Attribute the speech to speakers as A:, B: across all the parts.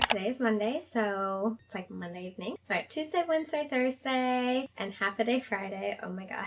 A: Today's Monday, so it's like Monday evening. So I have Tuesday, Wednesday, Thursday, and half a day Friday. Oh my god.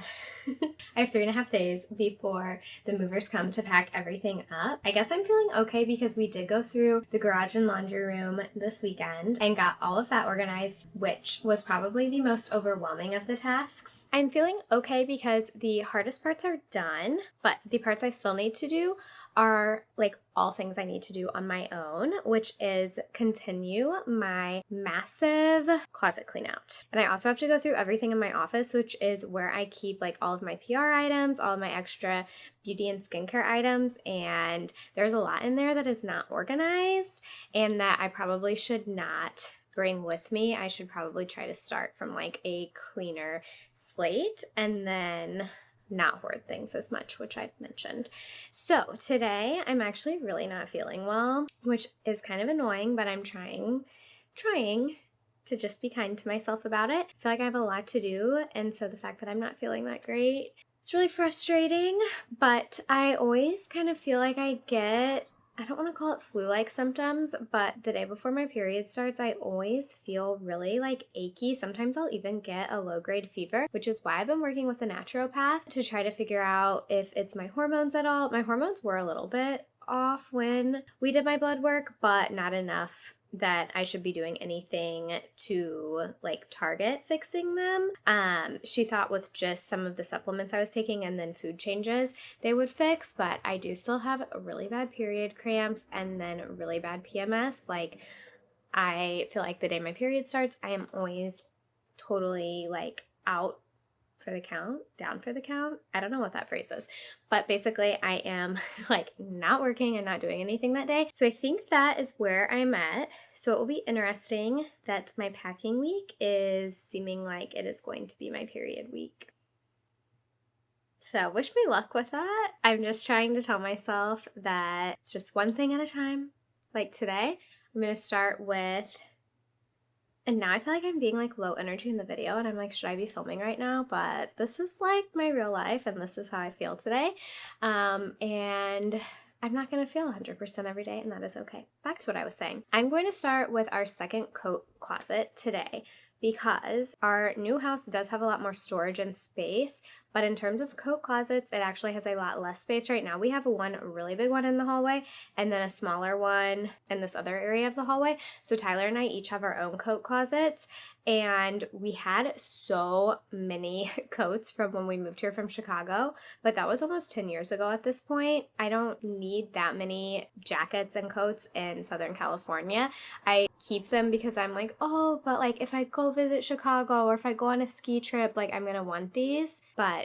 A: I have 3.5 days before the movers come to pack everything up. I guess I'm feeling okay because we did go through the garage and laundry room this weekend and got all of that organized, which was probably the most overwhelming of the tasks. I'm feeling okay because the hardest parts are done, but the parts I still need to do are like all things I need to do on my own, which is continue my massive closet clean out. And I also have to go through everything in my office, which is where I keep like all of my PR items, all of my extra beauty and skincare items, and there's a lot in there that is not organized and that I probably should not bring with me. I should probably try to start from like a cleaner slate and then not hoard things as much, which I've mentioned. So today I'm actually really not feeling well, which is kind of annoying, but I'm trying to just be kind to myself about it. I feel like I have a lot to do, and so the fact that I'm not feeling that great, it's really frustrating, but I always kind of feel like I get, I don't want to call it flu-like symptoms, but the day before my period starts, I always feel really like achy. Sometimes I'll even get a low-grade fever, which is why I've been working with a naturopath to try to figure out if it's my hormones at all. My hormones were a little bit off when we did my blood work, but not enough that I should be doing anything to like target fixing them. She thought with just some of the supplements I was taking and then food changes, they would fix, but I do still have really bad period cramps and then really bad PMS. Like, I feel like the day my period starts, I am always totally like out for the count, down for the count. I don't know what that phrase is, but basically I am like not working and not doing anything that day. So I think that is where I'm at. So it will be interesting that my packing week is seeming like it is going to be my period week. So wish me luck with that. I'm just trying to tell myself that it's just one thing at a time. Like today, I'm going to start with, and now I feel like I'm being like low energy in the video and I'm like, should I be filming right now? But this is like my real life and this is how I feel today. And I'm not going to feel 100% every day, and that is okay. Back to what I was saying. I'm going to start with our second coat closet today because our new house does have a lot more storage and space, but in terms of coat closets, it actually has a lot less space right now. We have one really big one in the hallway and then a smaller one in this other area of the hallway. So Tyler and I each have our own coat closets, and we had so many coats from when we moved here from Chicago, but that was almost 10 years ago at this point. I don't need that many jackets and coats in Southern California. I keep them because I'm like, oh, but like if I go visit Chicago or if I go on a ski trip, like I'm gonna want these, but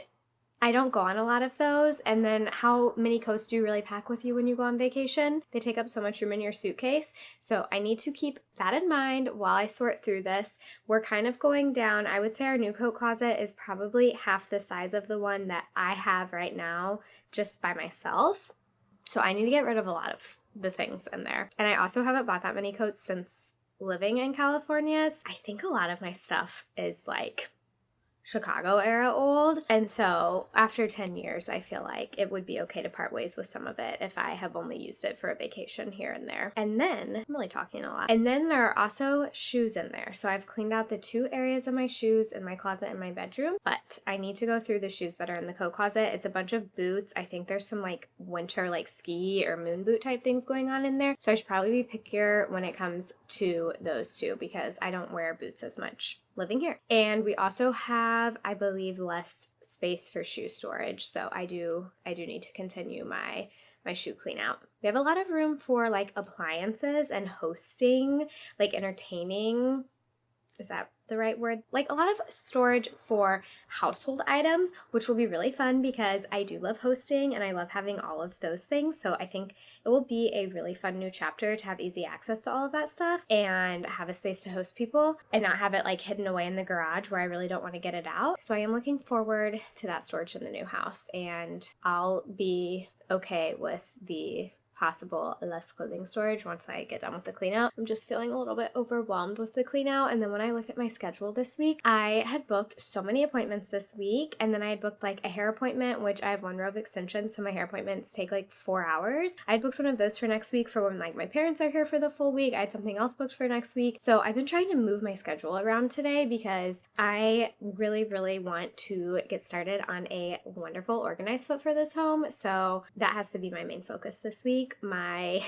A: I don't go on a lot of those. And then how many coats do you really pack with you when you go on vacation? They take up so much room in your suitcase. So I need to keep that in mind while I sort through this. We're kind of going down. I would say our new coat closet is probably half the size of the one that I have right now just by myself. So I need to get rid of a lot of the things in there. And I also haven't bought that many coats since living in California. I think a lot of my stuff is like Chicago era old. And so after 10 years, I feel like it would be okay to part ways with some of it if I have only used it for a vacation here and there. And then, I'm really talking a lot. And then there are also shoes in there. So I've cleaned out the 2 areas of my shoes in my closet in my bedroom, but I need to go through the shoes that are in the coat closet. It's a bunch of boots. I think there's some like winter like ski or moon boot type things going on in there. So I should probably be pickier when it comes to those 2 because I don't wear boots as much living here. And we also have, I believe, less space for shoe storage. So I do need to continue my shoe clean out. We have a lot of room for like appliances and hosting, like entertaining. Is that the right word? Like a lot of storage for household items, which will be really fun because I do love hosting and I love having all of those things. So I think it will be a really fun new chapter to have easy access to all of that stuff and have a space to host people and not have it like hidden away in the garage where I really don't want to get it out. So I am looking forward to that storage in the new house, and I'll be okay with the possible less clothing storage once I get done with the clean out. I'm just feeling a little bit overwhelmed with the clean out. And then when I looked at my schedule this week, I had booked so many appointments this week. And then I had booked like a hair appointment, which I have 1 row of extensions, so my hair appointments take like 4 hours. I had booked one of those for next week for when like my parents are here for the full week. I had something else booked for next week. So I've been trying to move my schedule around today because I really, really want to get started on a wonderful organized foot for this home. So that has to be my main focus this week. My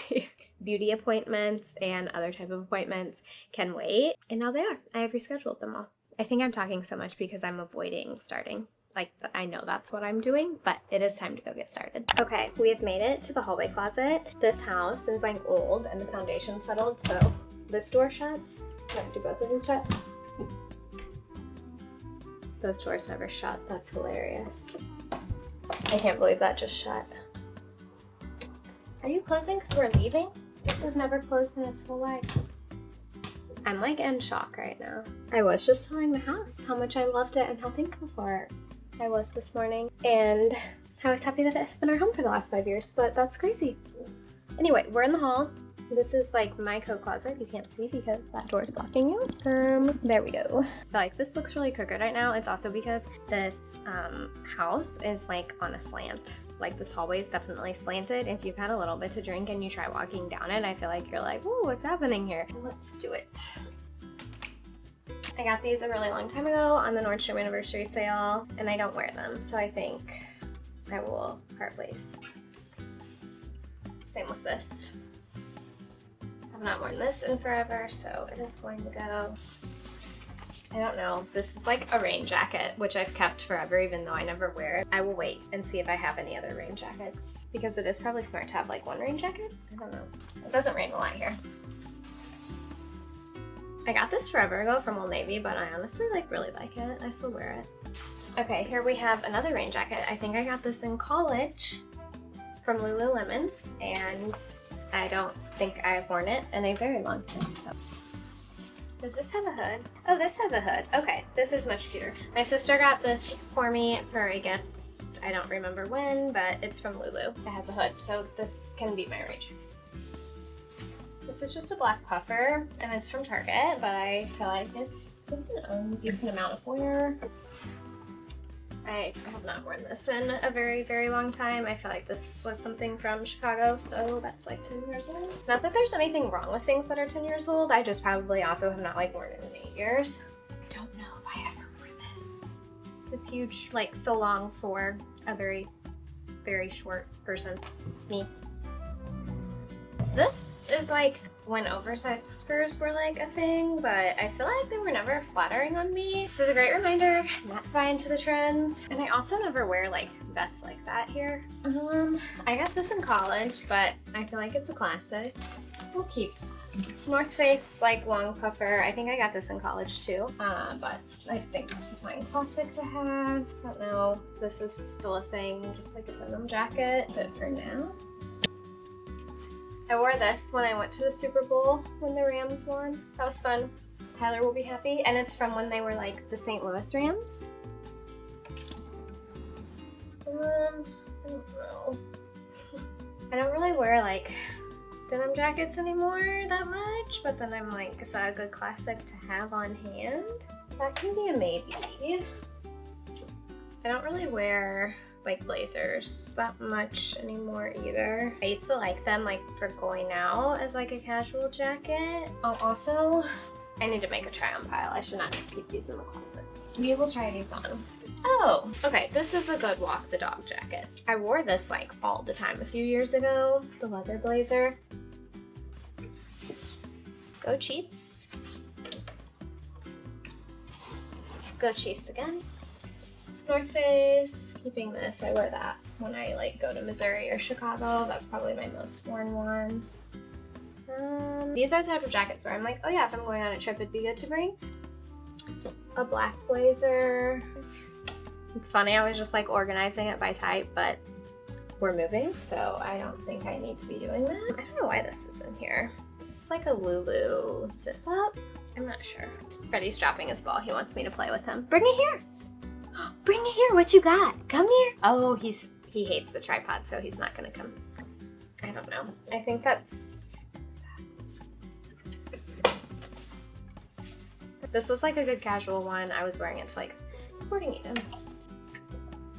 A: beauty appointments and other type of appointments can wait. And now they are. I have rescheduled them all. I think I'm talking so much because I'm avoiding starting. Like, I know that's what I'm doing, but it is time to go get started. Okay, we have made it to the hallway closet. This house is like old and the foundation settled, so this door shuts. I'm gonna do both of them shut. Those doors never shut. That's hilarious. I can't believe that just shut. Are you closing because we're leaving? This has never closed in its whole life. I'm like in shock right now. I was just telling the house how much I loved it and how thankful for it I was this morning. And I was happy that it's been our home for the last 5 years, but that's crazy. Anyway, we're in the hall. This is like my coat closet. You can't see because that door is blocking you. There we go. I feel like this looks really crooked right now. It's also because this house is like on a slant. Like this hallway is definitely slanted. If you've had a little bit to drink and you try walking down it, I feel like you're like, ooh, what's happening here? Let's do it. I got these a really long time ago on the Nordstrom anniversary sale, and I don't wear them, so I think I will part ways. Same with this. I've not worn this in forever, so it is going to go. I don't know. This is like a rain jacket, which I've kept forever, even though I never wear it. I will wait and see if I have any other rain jackets, because it is probably smart to have like one rain jacket. I don't know. It doesn't rain a lot here. I got this forever ago from Old Navy, but I honestly like really like it. I still wear it. Okay, here we have another rain jacket. I think I got this in college from Lululemon, and I don't think I've worn it in a very long time, so. Does this have a hood? Oh, this has a hood. Okay, this is much cuter. My sister got this for me for a gift. I don't remember when, but it's from Lulu. It has a hood, so this can be my range. This is just a black puffer, and it's from Target, but I feel like it's a decent amount of wear. I have not worn this in a very, very long time. I feel like this was something from Chicago, so that's like 10 years old. Not that there's anything wrong with things that are 10 years old. I just probably also have not like worn it in 8 years. I don't know if I ever wore this. This is huge, like so long for a very, very short person. Me. This is like when oversized puffers were like a thing, but I feel like they were never flattering on me. This is a great reminder not to buy into the trends. And I also never wear like vests like that here. I got this in college, but I feel like it's a classic. We'll keep North Face like long puffer. I think I got this in college too, but I think it's a fine classic to have. I don't know if this is still a thing, just like a denim jacket, but for now. I wore this when I went to the Super Bowl when the Rams won. That was fun. Tyler will be happy. And it's from when they were like the St. Louis Rams. I don't know. I don't really wear like denim jackets anymore that much, but then I'm like, is that a good classic to have on hand? That can be a maybe. I don't really wear like blazers that much anymore either. I used to like them like for going out as like a casual jacket. Oh, also, I need to make a try on pile. I should not just keep these in the closet. We will try these on. Oh, okay, this is a good walk the dog jacket. I wore this like all the time a few years ago, the leather blazer. Go Chiefs. Go Chiefs again. North Face, keeping this. I wear that when I like go to Missouri or Chicago. That's probably my most worn one. These are the type of jackets where I'm like, oh yeah, if I'm going on a trip, it'd be good to bring. A black blazer. It's funny, I was just like organizing it by type, but we're moving, so I don't think I need to be doing that. I don't know why this is in here. This is like a Lulu zip-up. I'm not sure. Freddie's dropping his ball. He wants me to play with him. Bring it here. Bring it here. What you got? Come here. Oh, he hates the tripod, so he's not gonna come. I don't know. I think that's... This was like a good casual one. I was wearing it to like sporting events.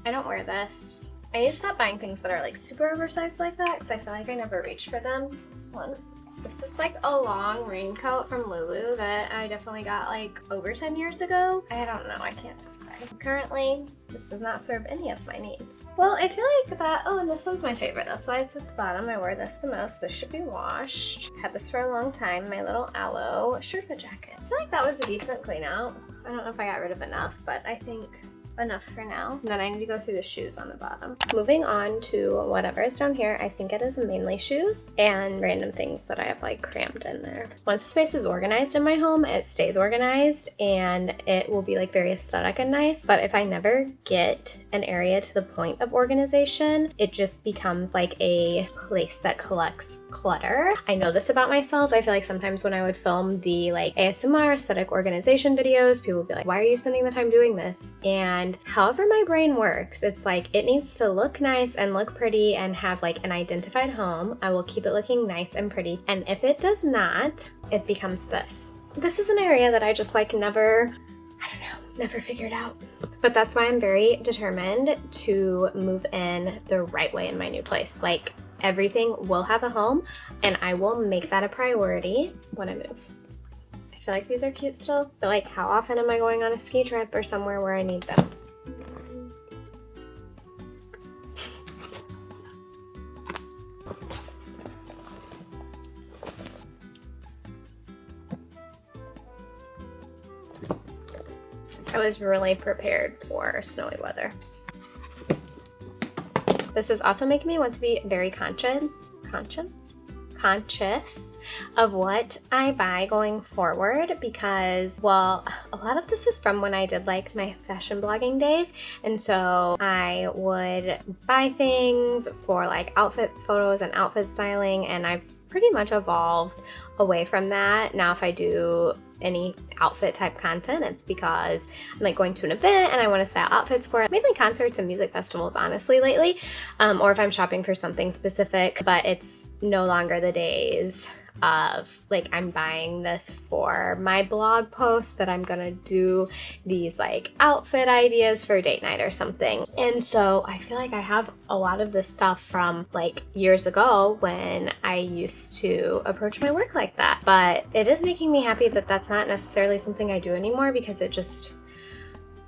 A: I don't wear this. I need to stop buying things that are like super oversized like that because I feel like I never reach for them. This one. This is like a long raincoat from Lulu that I definitely got like over 10 years ago. I don't know, I can't describe. Currently, this does not serve any of my needs. Well, I feel like that, oh, and this one's my favorite. That's why it's at the bottom. I wear this the most. This should be washed. Had this for a long time. My little aloe Sherpa jacket. I feel like that was a decent clean out. I don't know if I got rid of enough, but I think enough for now. And then I need to go through the shoes on the bottom. Moving on to whatever is down here, I think it is mainly shoes and random things that I have like crammed in there. Once the space is organized in my home, it stays organized and it will be like very aesthetic and nice. But if I never get an area to the point of organization, it just becomes like a place that collects clutter. I know this about myself. I feel like sometimes when I would film the like ASMR aesthetic organization videos, people would be like, why are you spending the time doing this? And however my brain works, it's like it needs to look nice and look pretty and have like an identified home. I will keep it looking nice and pretty. And if it does not, it becomes this. This is an area that I just like never figured out. But that's why I'm very determined to move in the right way in my new place. Like everything will have a home and I will make that a priority when I move. I feel like these are cute still, but like how often am I going on a ski trip or somewhere where I need them? I was really prepared for snowy weather. This is also making me want to be very conscious of what I buy going forward because, well, a lot of this is from when I did like my fashion blogging days. And so I would buy things for like outfit photos and outfit styling, and I've pretty much evolved away from that. Now if I do any outfit type content, it's because I'm like going to an event and I want to style outfits for it. Mainly concerts and music festivals, honestly, lately. Or if I'm shopping for something specific, but it's no longer the days of like I'm buying this for my blog post that I'm gonna do these like outfit ideas for date night or something. And so I feel like I have a lot of this stuff from like years ago when I used to approach my work like that. But it is making me happy that that's not necessarily something I do anymore because it just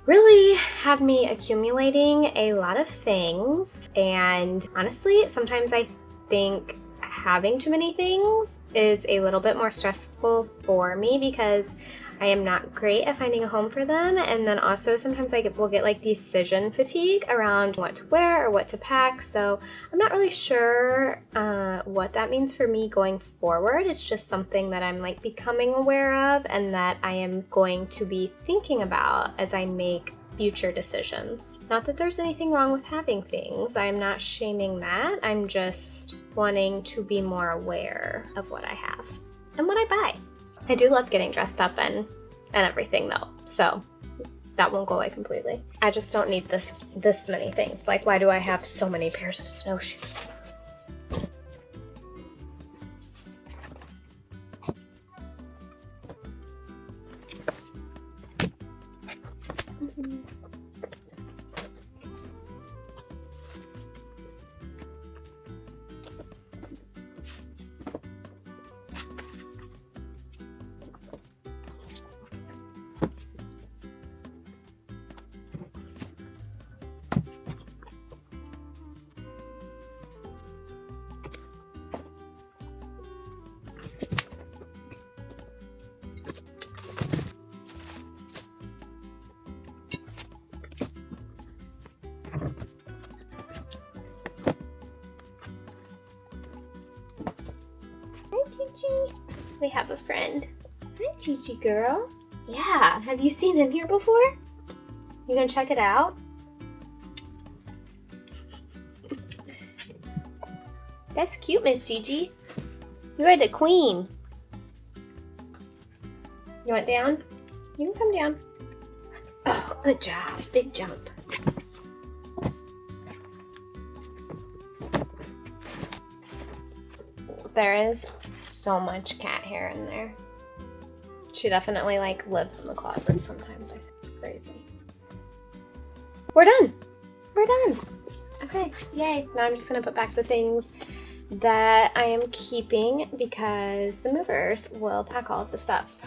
A: really had me accumulating a lot of things. And honestly, sometimes I think having too many things is a little bit more stressful for me because I am not great at finding a home for them. And then also sometimes I will get like decision fatigue around what to wear or what to pack. So I'm not really sure what that means for me going forward. It's just something that I'm like becoming aware of and that I am going to be thinking about as I make future decisions. Not that there's anything wrong with having things. I'm not shaming that. I'm just wanting to be more aware of what I have and what I buy. I do love getting dressed up and everything though, so that won't go away completely. I just don't need this many things. Like, why do I have so many pairs of snowshoes? Gigi. We have a friend. Hi, Gigi girl. Yeah, have you seen in here before? You gonna check it out? That's cute, Miss Gigi. You are the queen. You want down? You can come down. Oh, good job. Big jump. There is so much cat hair in there. She definitely like lives in the closet sometimes. I think it's crazy. We're done. We're done. Okay, yay. Now I'm just gonna put back the things that I am keeping because the movers will pack all of the stuff.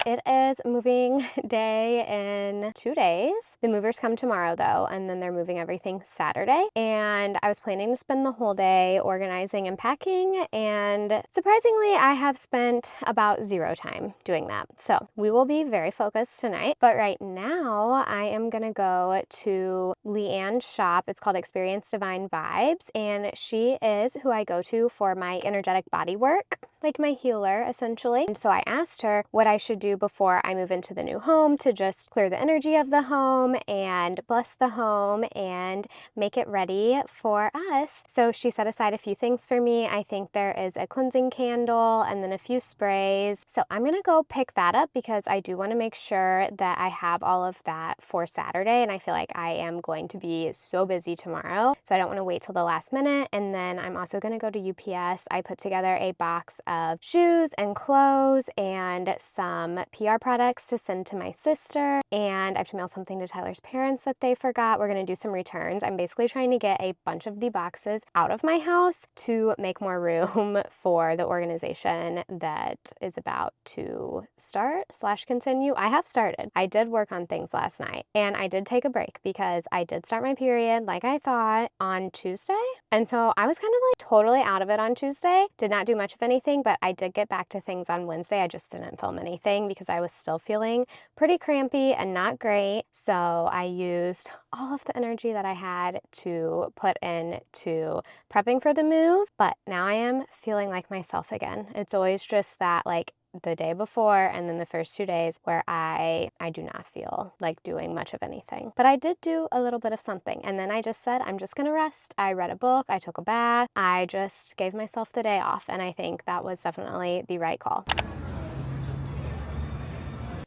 A: It is moving day in 2 days. The movers come tomorrow though, and then they're moving everything Saturday. And I was planning to spend the whole day organizing and packing, and surprisingly, I have spent about 0 time doing that. So we will be very focused tonight. But right now, I am gonna go to Leanne's shop. It's called Experience Divine Vibes, and she is who I go to for my energetic body work, like my healer essentially. And so I asked her what I should do before I move into the new home to just clear the energy of the home and bless the home and make it ready for us. So she set aside a few things for me. I think there is a cleansing candle and then a few sprays. So I'm gonna go pick that up because I do want to make sure that I have all of that for Saturday, and I feel like I am going to be so busy tomorrow. So I don't want to wait till the last minute. And then I'm also gonna go to UPS. I put together a box of shoes and clothes and some PR products to send to my sister, and I have to mail something to Tyler's parents that they forgot. We're gonna do some returns. I'm basically trying to get a bunch of the boxes out of my house to make more room for the organization that is about to start / continue. I have started. I did work on things last night, and I did take a break because I did start my period like I thought on Tuesday, and so I was kind of like totally out of it on Tuesday. Did not do much of anything, but I did get back to things on Wednesday. I just didn't film anything because I was still feeling pretty crampy and not great. So I used all of the energy that I had to put into prepping for the move, but now I am feeling like myself again. It's always just that like the day before and then the first 2 days where I do not feel like doing much of anything. But I did do a little bit of something, and then I just said, I'm just gonna rest. I read a book, I took a bath, I just gave myself the day off, and I think that was definitely the right call.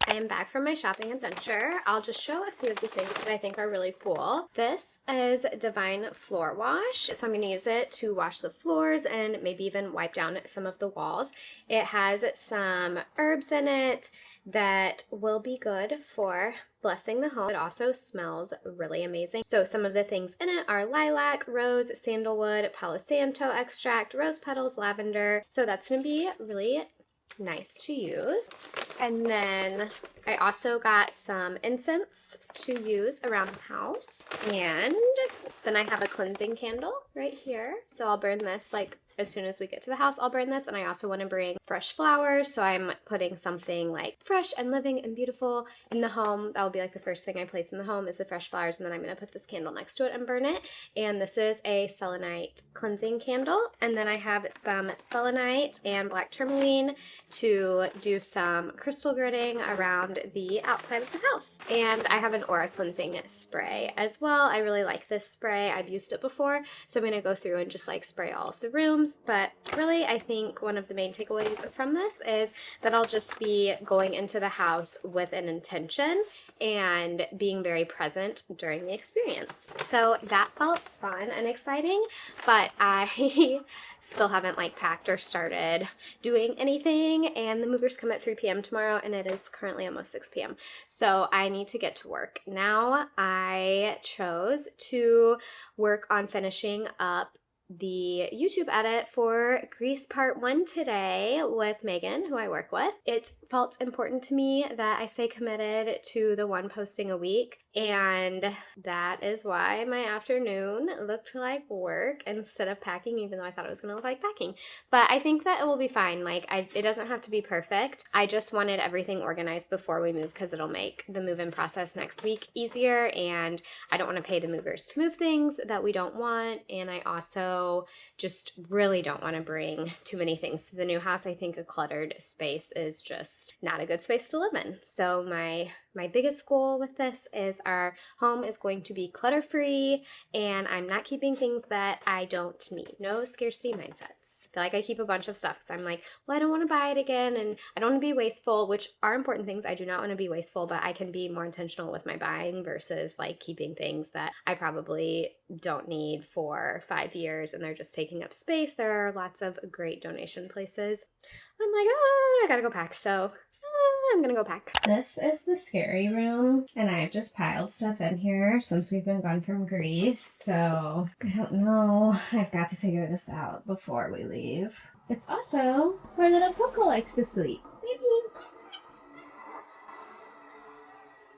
A: I am back from my shopping adventure. I'll just show a few of the things that I think are really cool. This is Divine Floor Wash. So I'm going to use it to wash the floors and maybe even wipe down some of the walls. It has some herbs in it that will be good for blessing the home. It also smells really amazing. So some of the things in it are lilac, rose, sandalwood, palo santo extract, rose petals, lavender. So that's going to be really nice to use. And then I also got some incense to use around the house. And then I have a cleansing candle right here. So I'll burn this like as soon as we get to the house. I'll burn this, and I also want to bring fresh flowers, so I'm putting something like fresh and living and beautiful in the home. That will be like the first thing I place in the home is the fresh flowers, and then I'm going to put this candle next to it and burn it. And this is a selenite cleansing candle, and then I have some selenite and black tourmaline to do some crystal gridding around the outside of the house. And I have an aura cleansing spray as well. I really like this spray. I've used it before, so I'm going to go through and just like spray all of the rooms. But really, I think one of the main takeaways from this is that I'll just be going into the house with an intention and being very present during the experience. So that felt fun and exciting, but I still haven't like packed or started doing anything, and the movers come at 3 p.m. tomorrow, and it is currently almost 6 p.m. So I need to get to work. Now I chose to work on finishing up the YouTube edit for Grease Part 1 today with Megan, who I work with. It felt important to me that I stay committed to the one posting a week, and that is why my afternoon looked like work instead of packing, even though I thought it was going to look like packing. But I think that it will be fine. Like, it doesn't have to be perfect. I just wanted everything organized before we move because it'll make the move-in process next week easier, and I don't want to pay the movers to move things that we don't want, and I also just really don't want to bring too many things to the new house. I think a cluttered space is just not a good space to live in. So my My biggest goal with this is our home is going to be clutter-free, and I'm not keeping things that I don't need. No scarcity mindsets. I feel like I keep a bunch of stuff because I'm like, well, I don't want to buy it again, and I don't want to be wasteful, which are important things. I do not want to be wasteful, but I can be more intentional with my buying versus like keeping things that I probably don't need for 5 years and they're just taking up space. There are lots of great donation places. I'm like, oh, I gotta go pack. So I'm gonna go pack. This is the scary room, and I've just piled stuff in here since we've been gone from Greece, so I don't know. I've got to figure this out before we leave. It's also where little Coco likes to sleep. Baby.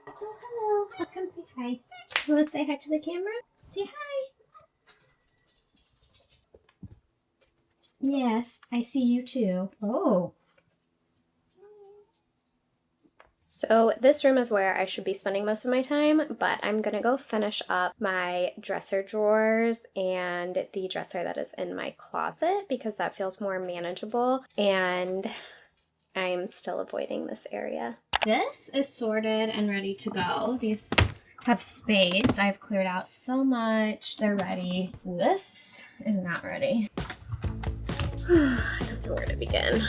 A: Oh, hello. I'll come say hi. You want to say hi to the camera? Say hi. Yes, I see you too. Oh. So this room is where I should be spending most of my time, but I'm gonna go finish up my dresser drawers and the dresser that is in my closet because that feels more manageable, and I'm still avoiding this area. This is sorted and ready to go. These have space. I've cleared out so much. They're ready. This is not ready. I don't know where to begin.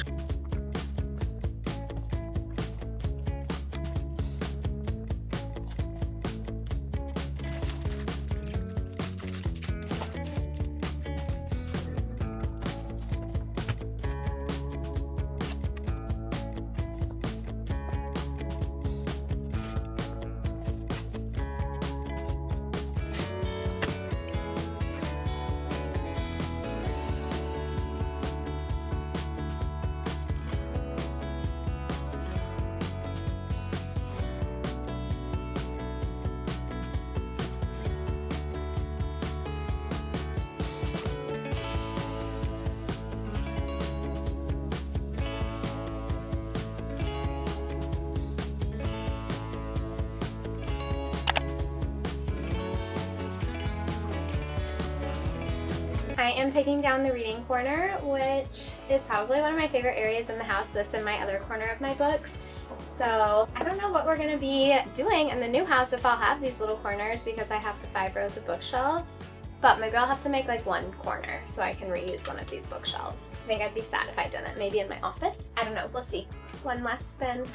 A: I am taking down the reading corner, which is probably one of my favorite areas in the house, this and my other corner of my books. So I don't know what we're going to be doing in the new house if I'll have these little corners because I have the 5 rows of bookshelves. But maybe I'll have to make like one corner so I can reuse one of these bookshelves. I think I'd be sad if I didn't. Maybe in my office. I don't know. We'll see. One last spin.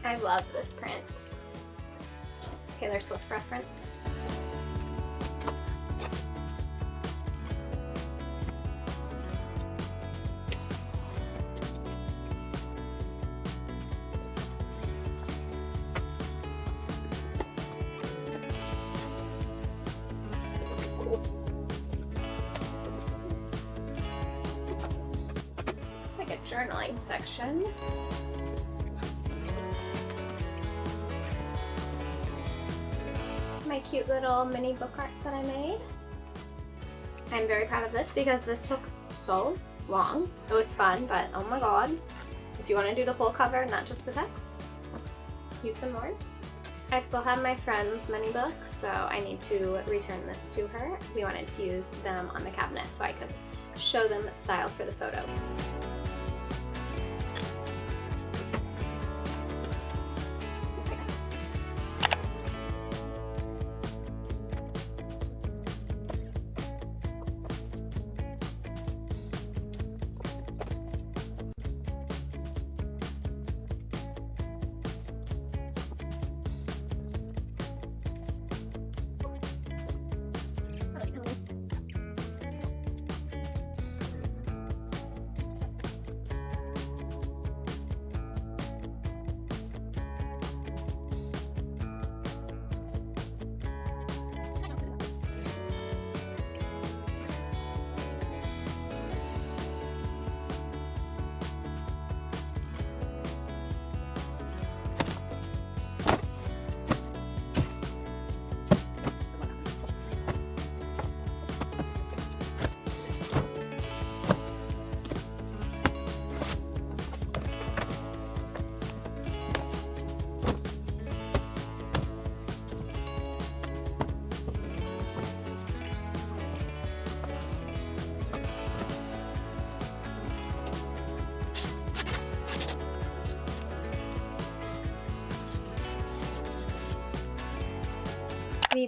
A: I love this print. Taylor Swift reference. It's like a journaling section. My cute little mini book art that I made. I'm very proud of this because this took so long. It was fun, but oh my god. If you want to do the whole cover, not just the text, you've been warned. I still have my friend's mini books, so I need to return this to her. We wanted to use them on the cabinet so I could show them style for the photo.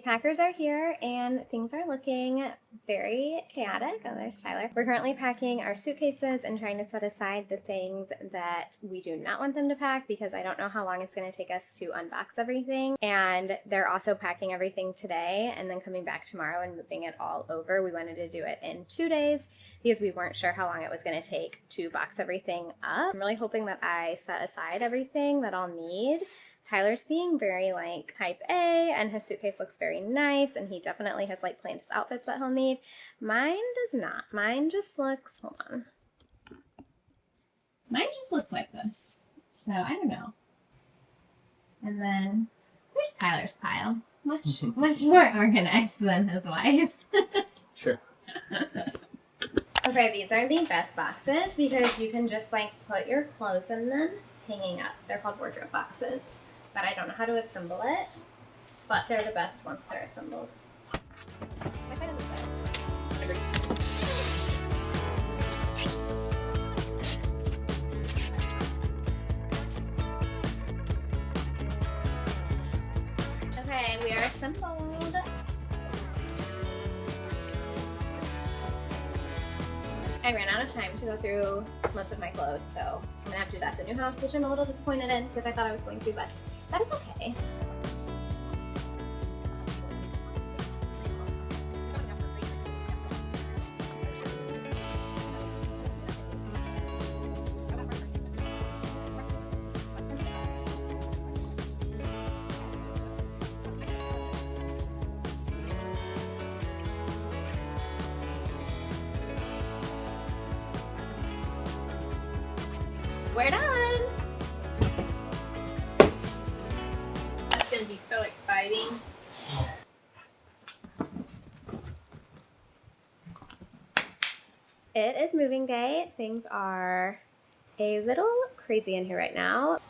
A: Packers are here and things are looking very chaotic. Oh, there's Tyler. We're currently packing our suitcases and trying to set aside the things that we do not want them to pack because I don't know how long it's going to take us to unbox everything. And they're also packing everything today and then coming back tomorrow and moving it all over. We wanted to do it in 2 days because we weren't sure how long it was going to take to box everything up. I'm really hoping that I set aside everything that I'll need. Tyler's being very like type A and his suitcase looks very nice and he definitely has like planned his outfits that he'll need. Mine does not. Mine just looks, hold on. Mine just looks like this. So I don't know. And then there's Tyler's pile. Much more organized than his wife.
B: Sure.
A: Okay, these are the best boxes because you can just like put your clothes in them hanging up. They're called wardrobe boxes, but I don't know how to assemble it, but they're the best once they're assembled. Okay, we are assembled. I ran out of time to go through most of my clothes, so I'm gonna have to do that at the new house, which I'm a little disappointed in because I thought I was going to, but that is okay. We're done!
C: That's gonna be so exciting.
A: It is moving day. Things are a little crazy in here right now.